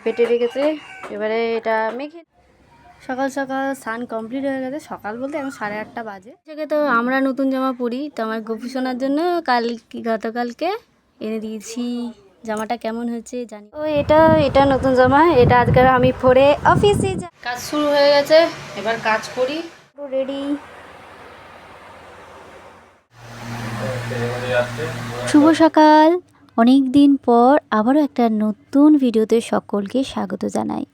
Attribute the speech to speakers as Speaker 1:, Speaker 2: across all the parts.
Speaker 1: বেটে রেখেছে। এবারে এটা মেখে সকাল সকাল স্নান কমপ্লিট হয়ে গেছে। সকাল বলতে এখন 8:30 বাজে। থেকে তো আমরা নতুন জামা পরি, তো আমার গপু সোনার জন্য গতকালকে এনে দিয়েছি। জামাটা কেমন হয়েছে জানি। ও এটা নতুন জামা, এটা আজকে আমি পরে অফিসে কাজ শুরু হয়ে গেছে। এবার কাজ করি, রেডি।
Speaker 2: শুভ সকাল। অনেক দিন পর আবারও একটা নতুন ভিডিওতে সকলকে স্বাগত জানাই।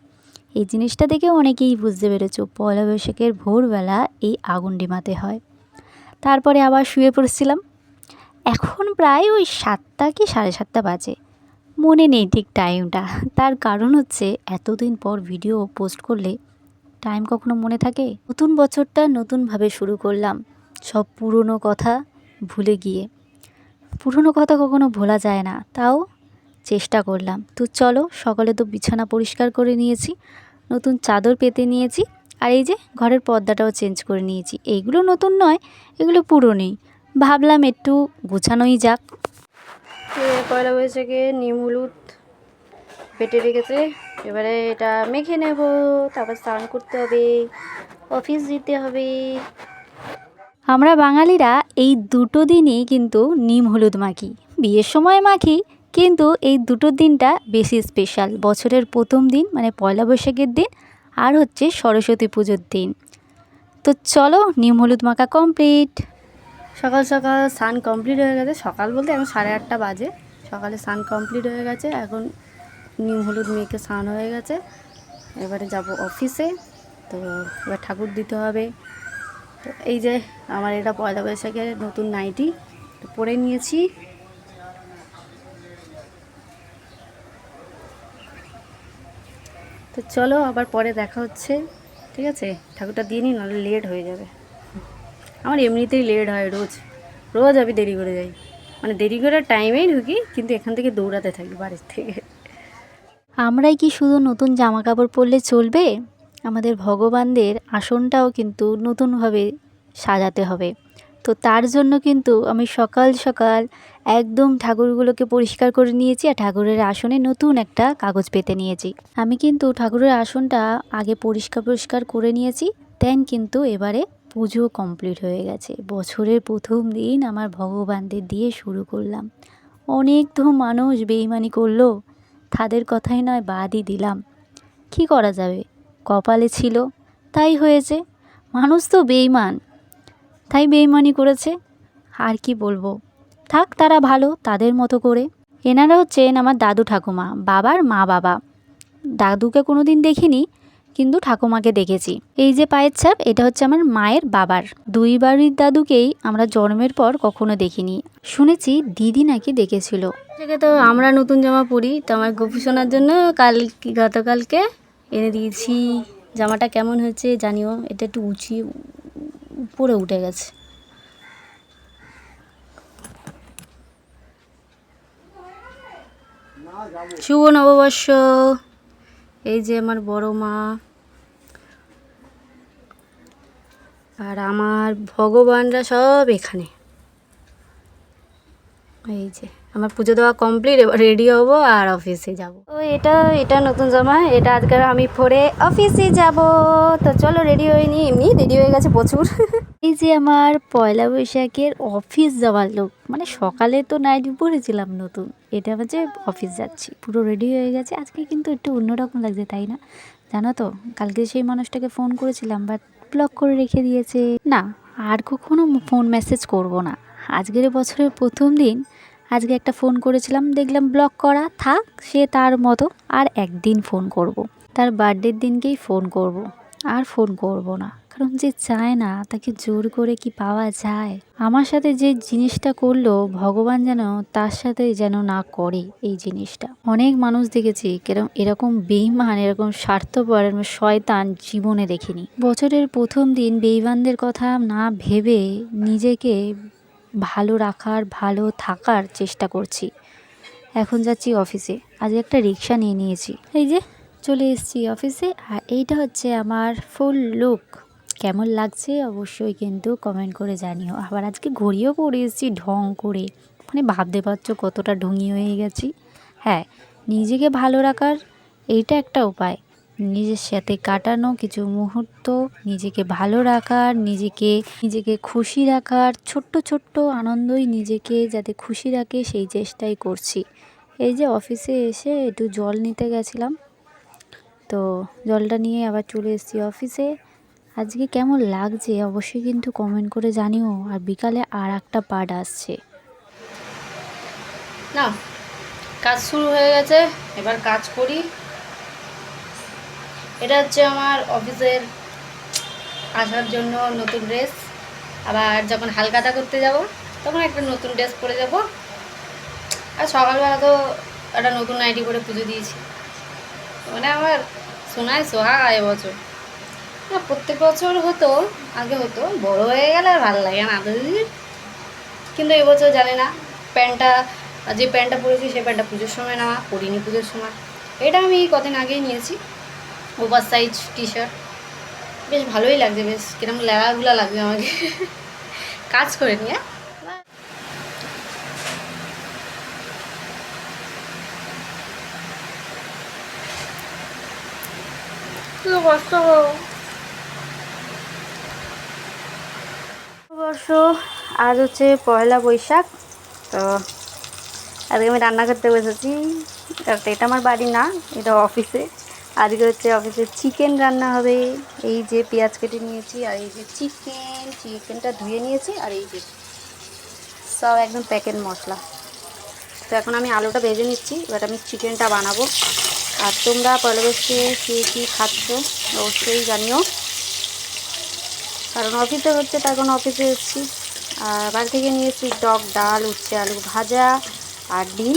Speaker 2: এই জিনিসটা দেখে অনেকেই বুঝতে পেরেছো, পয়লা বৈশাখের ভোরবেলা এই আগুন ডিমাতে হয়। তারপরে আবার শুয়ে পড়েছিলাম। এখন প্রায় ওই 7টা কি 7:30 বাজে, মনে নেই ঠিক টাইমটা। তার কারণ হচ্ছে এতদিন পর ভিডিও পোস্ট করলে টাইম কখনো মনে থাকে। নতুন বছরটা নতুনভাবে শুরু করলাম, সব পুরনো কথা ভুলে গিয়ে। পুরনো কথা কখনো ভোলা যায় না, তাও চেষ্টা করলাম। তো চলো, সকালে তো বিছানা পরিষ্কার করে নিয়েছি, নতুন চাদর পেতে নিয়েছি, আর এই যে ঘরের পর্দাটাও চেঞ্জ করে নিয়েছি। এইগুলো নতুন নয়, এগুলো পুরনোই। ভাবলাম একটু গোছানোই যাক।
Speaker 1: পয়লা বৈশাখে নিম হলুদ বেটে রেখেছে। এবারে এটা মেখে নেব, তারপর স্নান করতে হবে, অফিস যেতে হবে।
Speaker 2: আমরা বাঙালিরা এই দুটো দিনই কিন্তু নিম হলুদ মাখি। বিয়ের সময় মাখি, কিন্তু এই দুটো দিনটা বেশি স্পেশাল। বছরের প্রথম দিন মানে পয়লা বৈশাখের দিন, আর হচ্ছে সরস্বতী পুজোর দিন। তো চলো, নিম হলুদ মাখা কমপ্লিট।
Speaker 1: সকাল সকাল স্নান কমপ্লিট হয়ে গেছে। সকাল বলতে এখন 8:30 বাজে। সকালে স্নান কমপ্লিট হয়ে গেছে, এখন নিম হলুদ মেখে স্নান হয়ে গেছে। এবারে যাব অফিসে, তো এবার ঠাকুর দিতে হবে। তো এই যে আমার এটা পয়লা বৈশাখের নতুন নাইটি পরে নিয়েছি। তো চলো, আবার পরে দেখা হচ্ছে, ঠিক আছে? ঠাকুরটা দিয়ে নিই, নাহলে লেট হয়ে যাবে। আমার এমনিতেই লেট হয়, রোজ রোজ আমি দেরি করে যাই, মানে দেরি করে টাইমেই ঢুকি, কিন্তু এখান থেকে দৌড়াতে থাকি বাড়ির থেকে।
Speaker 2: আমরাই কি শুধু নতুন জামা কাপড় পরলে চলবে? আমাদের ভগবানদের আসনটাও কিন্তু নতুনভাবে সাজাতে হবে। তো তার জন্য কিন্তু আমি সকাল সকাল একদম ঠাকুরগুলোকে পরিষ্কার করে নিয়েছি, আর ঠাকুরের আসনে নতুন একটা কাগজ পেতে নিয়েছি। আমি কিন্তু ঠাকুরের আসনটা আগে পরিষ্কার করে নিয়েছি, দেন কিন্তু এবারে পুজো কমপ্লিট হয়ে গেছে। বছরের প্রথম দিন আমার ভগবানদের দিয়ে শুরু করলাম। অনেক তো মানুষ বেইমানি করলো, তাদের কথাই নয় বাদই দিলাম। কি করা যাবে, কপালে ছিল তাই হয়েছে। মানুষ তো বেইমান, তাই বেইমানি করেছে। আর কি বলবো, থাক, তারা ভালো তাদের মতো করে। এনারা হচ্ছেন আমার দাদু ঠাকুমা, বাবার মা বাবা। দাদুকে কোনো দিন দেখিনি, কিন্তু ঠাকুমাকে দেখেছি। এই যে পায়ের ছাপ, এটা হচ্ছে আমার মায়ের বাবার। দুই বাড়ির দাদুকেই আমরা জন্মের পর কখনো দেখিনি। শুনেছি দিদি নাকি দেখেছিল।
Speaker 1: থেকে তো আমরা নতুন জামা পরি, তো আমার গপু সোনার জন্য গতকালকে এনে দিয়েছি। জামাটা কেমন হয়েছে জানিও। এটা একটু উপরে উঠে গেছে। শুভ নববর্ষ। এই যে আমার বড় মা, আর আমার ভগবানরা সব এখানে। এই যে আমার পুজো দেওয়া কমপ্লিট, এবার রেডি হব আর অফিসে যাব। তো এটা নতুন জামা, এটা আজকে আমি পরে অফিসে যাব। তো চলো রেডি হয়ে নিই, এমনি রেডি হয়ে গেছে প্রচুর।
Speaker 2: এই যে আমার পয়লা বৈশাখের অফিস যাওয়ার লোক, মানে সকালে তো নাইটি পরেছিলাম নতুন, এটা হচ্ছে অফিস যাচ্ছি, পুরো রেডি হয়ে গেছে। আজকে কিন্তু একটু অন্যরকম লাগছে, তাই না? জানো তো, কালকে সেই মানুষটাকে ফোন করেছিলাম, বাট ব্লক করে রেখে দিয়েছে। না, আর কখনো ফোন মেসেজ করব না। আজকের বছরের প্রথম দিন, আজকে একটা ফোন করেছিলাম, দেখলাম ব্লক করা, থাক সে তার মতো। আর একদিন ফোন করব, তার বার্থডের দিনকেই ফোন করব, আর ফোন করব না। কারণ যে চায় না তাকে জোর করে কি পাওয়া যায়? আমার সাথে যে জিনিসটা করলো, ভগবান যেন তার সাথে যেন না করে এই জিনিসটা। অনেক মানুষ দেখেছি এরকম বেঈমান, এরকম স্বার্থপর, এরকম শয়তান জীবনে দেখিনি। বছরের প্রথম দিন বেঈমানদের কথা না ভেবে নিজেকে ভালো রাখার, ভালো থাকার চেষ্টা করছি। এখন যাচ্ছি অফিসে, আজ একটা রিক্সা নিয়ে নিয়েছি। এই যে চলে এসেছি অফিসে, আর এইটা হচ্ছে আমার ফুল লুক। কেমন লাগছে অবশ্যই কিন্তু কমেন্ট করে জানিও। আবার আজকে ঘড়িও পরে এসেছি ঢং করে, মানে ভাবতে পারছো কতটা ঢঙি হয়ে গেছি। হ্যাঁ, নিজেকে ভালো রাখার এইটা একটা উপায় নিজের সাথে কাটানো কিছু মুহূর্ত, নিজেকে ভালো রাখার, নিজেকে খুশি রাখার, ছোট্ট ছোট্ট আনন্দই নিজেকে যাতে খুশি রাখে সেই চেষ্টাই করছি। এই যে অফিসে এসে একটু জল নিতে গেছিলাম, তো জলটা নিয়ে আবার চলে এসেছি অফিসে। আজকে কেমন লাগছে অবশ্যই কিন্তু কমেন্ট করে জানিও। আর বিকালে আর একটা পার্ট আসছে।
Speaker 1: না, কাজ শুরু হয়ে গেছে, এবার কাজ করি। এটা হচ্ছে আমার অফিসের আসার জন্য নতুন ড্রেস। আবার যখন হালখাতা করতে যাব তখন একটা নতুন ড্রেস পরে যাব। আর সকালবেলা তো একটা নতুন নাইটি পরে পুজো দিয়েছি। মানে আমার সোনায় সোহাগা এবছর। না, প্রত্যেক বছর হতো, আগে হতো, বড় হয়ে গেলে আর ভালো লাগে না দিদির। কিন্তু এবছর জানি না, প্যান্টটা যে প্যান্টটা পরেছি সেই প্যান্টটা পুজোর সময় নেওয়া, পরিনি পুজোর সময়। এটা আমি কদিন আগেই নিয়েছি, ওভার সাইজ টি শার্ট। বেশ ভালোই লাগছে, বেশ কিরকম লেগাগুলা লাগছে আমাকে। কাজ করে নিয়ে কষ্ট বর্ষ। আজ হচ্ছে পয়লা বৈশাখ। তো আজকে আমি রান্না করতে বসেছি। এটা আমার বাড়ি না, এটা অফিসে। আজকে হচ্ছে অফিসে চিকেন রান্না হবে। এই যে পেঁয়াজ কেটে নিয়েছি, আর এই যে চিকেনটা ধুয়ে নিয়েছি, আর এই যে সব একদম প্যাকেট মশলা। তো এখন আমি আলুটা ভেজে নিচ্ছি, এবার আমি চিকেনটা বানাবো। আর তোমরা পয়লা বৈশাখে কে কী খাচ্ছ অবশ্যই জানিও, কারণ অফিসে হচ্ছে তার কোনো অফিসে এসেছি। আর বাড়ি থেকে নিয়েছি টক ডাল, উচ্ছে আলু ভাজা আর ডিম।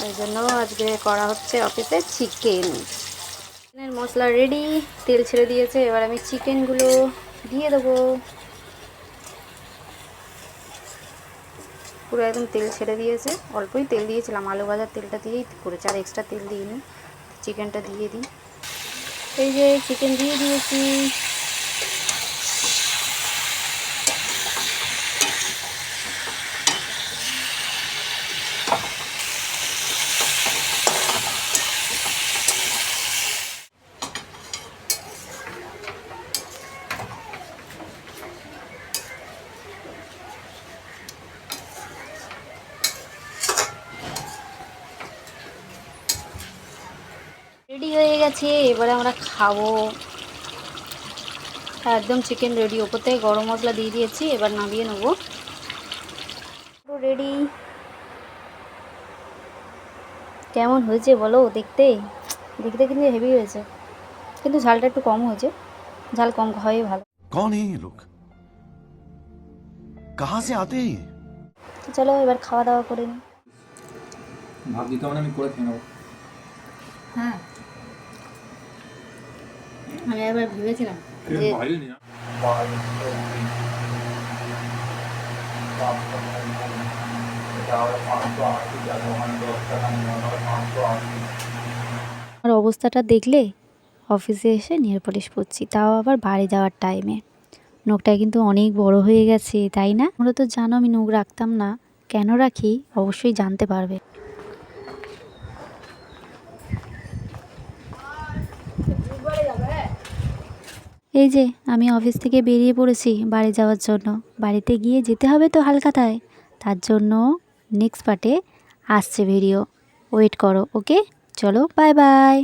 Speaker 1: এই জন্য আজকে করা হচ্ছে অফিসে চিকেনের মশলা রেডি, তেল ছেড়ে দিয়েছে। এবার আমি চিকেনগুলো দিয়ে দেবো। পুরো একদম তেল ছেড়ে দিয়েছে, অল্পই তেল দিয়েছিলাম, আলু ভাজার তেলটা দিয়েই করেছি, আর এক্সট্রা তেল দিইনি। চিকেনটা দিয়ে দিই। এই যে চিকেন দিয়ে দিয়েছি। রেডি হয়ে গেছে, এবারে আমরা খাবো। একদম চিকেন রেডি, ওপর থেকে গরম মশলা দিয়ে দিয়েছি, এবার নামিয়ে নেবো। পুরো রেডি। কেমন হয়েছে বলো দেখতে? দেখতে কিন্তু হেভি হয়েছে, কিন্তু ঝালটা একটু কম হয়েছে। ঝাল কম খাওয়াই ভালো।
Speaker 3: कौन है ये लोग? कहाँ से आते हैं ये?
Speaker 1: তো চলো এবার খাওয়া দাওয়া করে নিই।
Speaker 4: ভাব দিতে মানে আমি করে খেয়ে নেবো।
Speaker 1: হ্যাঁ, আমি একবার ভেবেছিলাম যে
Speaker 4: বাইরে নিয়ে
Speaker 2: আমার অবস্থাটা দেখলে অফিসে এসে নেল পলিশ পরছি, তাও আবার বাড়ি যাওয়ার টাইমে। নখটা কিন্তু অনেক বড় হয়ে গেছে, তাই না? তোমরা তো জানো আমি নখ রাখতাম না, কেন রাখি অবশ্যই জানতে পারবে। এই যে আমি অফিস থেকে বেরিয়ে পড়েছি বাড়ি যাওয়ার জন্য। বাড়িতে গিয়ে যেতে হবে তো হালখাতায়, তার জন্য নেক্সট পার্টে আসছে ভিডিও, ওয়েট করো। ওকে, চলো, বাই বাই।